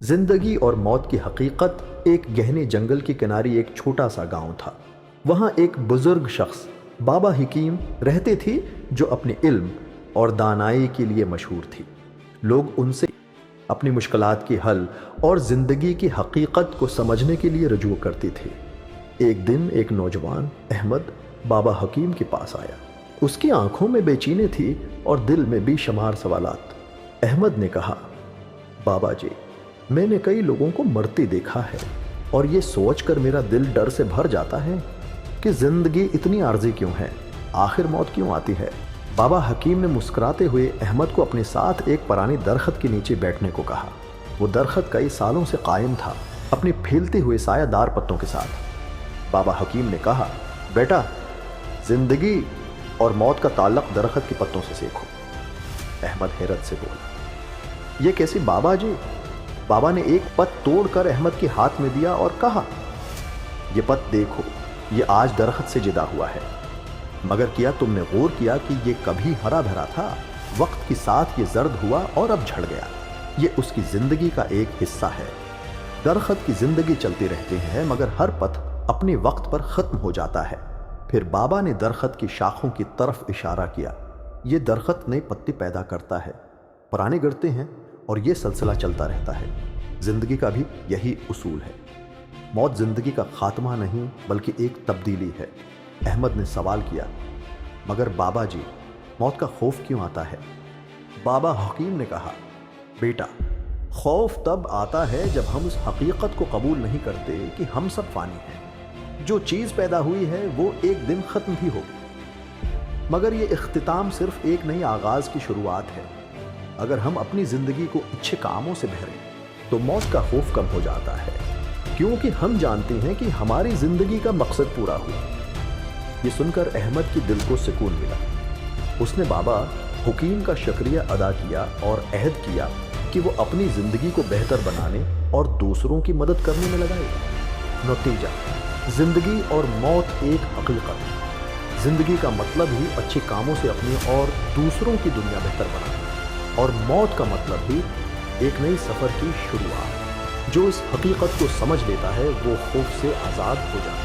زندگی اور موت کی حقیقت ایک گہنے جنگل کے کنارے ایک چھوٹا سا گاؤں تھا۔ وہاں ایک بزرگ شخص بابا حکیم رہتے تھے جو اپنے علم اور دانائی کے لیے مشہور تھی۔ لوگ ان سے اپنی مشکلات کے حل اور زندگی کی حقیقت کو سمجھنے کے لیے رجوع کرتے تھے۔ ایک دن ایک نوجوان احمد بابا حکیم کے پاس آیا۔ اس کی آنکھوں میں بے چینی تھی اور دل میں بے شمار سوالات۔ احمد نے کہا، بابا جی، میں نے کئی لوگوں کو مرتے دیکھا ہے اور یہ سوچ کر میرا دل ڈر سے بھر جاتا ہے کہ زندگی اتنی عارضی کیوں ہے، آخر موت کیوں آتی ہے۔ بابا حکیم نے مسکراتے ہوئے احمد کو اپنے ساتھ ایک پرانے درخت کے نیچے بیٹھنے کو کہا۔ وہ درخت کئی سالوں سے قائم تھا، اپنے پھیلتے ہوئے سایہ دار پتوں کے ساتھ۔ بابا حکیم نے کہا، بیٹا، زندگی اور موت کا تعلق درخت کے پتوں سے سیکھو۔ احمد حیرت سے بولا، یہ کیسے بابا جی؟ بابا نے ایک پت توڑ کر احمد کے ہاتھ میں دیا اور کہا، یہ پت دیکھو، یہ آج درخت سے جدا ہوا ہے، مگر کیا تم نے غور کیا کہ یہ کبھی ہرا بھرا تھا؟ وقت کے ساتھ یہ زرد ہوا اور اب جھڑ گیا۔ یہ اس کی زندگی کا ایک حصہ ہے۔ درخت کی زندگی چلتی رہتی ہے مگر ہر پت اپنے وقت پر ختم ہو جاتا ہے۔ پھر بابا نے درخت کی شاخوں کی طرف اشارہ کیا۔ یہ درخت نئے پتے پیدا کرتا ہے، پرانے گرتے ہیں اور یہ سلسلہ چلتا رہتا ہے۔ زندگی کا بھی یہی اصول ہے۔ موت زندگی کا خاتمہ نہیں بلکہ ایک تبدیلی ہے۔ احمد نے سوال کیا، مگر بابا جی، موت کا خوف کیوں آتا ہے؟ بابا حکیم نے کہا، بیٹا، خوف تب آتا ہے جب ہم اس حقیقت کو قبول نہیں کرتے کہ ہم سب فانی ہیں۔ جو چیز پیدا ہوئی ہے وہ ایک دن ختم بھی ہوگی، مگر یہ اختتام صرف ایک نئی آغاز کی شروعات ہے۔ اگر ہم اپنی زندگی کو اچھے کاموں سے بھریں تو موت کا خوف کم ہو جاتا ہے، کیونکہ ہم جانتے ہیں کہ ہماری زندگی کا مقصد پورا ہوا۔ یہ سن کر احمد کی دل کو سکون ملا۔ اس نے بابا حکیم کا شکریہ ادا کیا اور عہد کیا کہ وہ اپنی زندگی کو بہتر بنانے اور دوسروں کی مدد کرنے میں لگائے گا۔ نتیجہ، زندگی اور موت ایک حقیقت ہے۔ زندگی کا مطلب ہی اچھے کاموں سے اپنی اور دوسروں کی دنیا بہتر بنانا، اور موت کا مطلب بھی ایک نئی سفر کی شروعات۔ جو اس حقیقت کو سمجھ لیتا ہے وہ خوف سے آزاد ہو جاتا ہے۔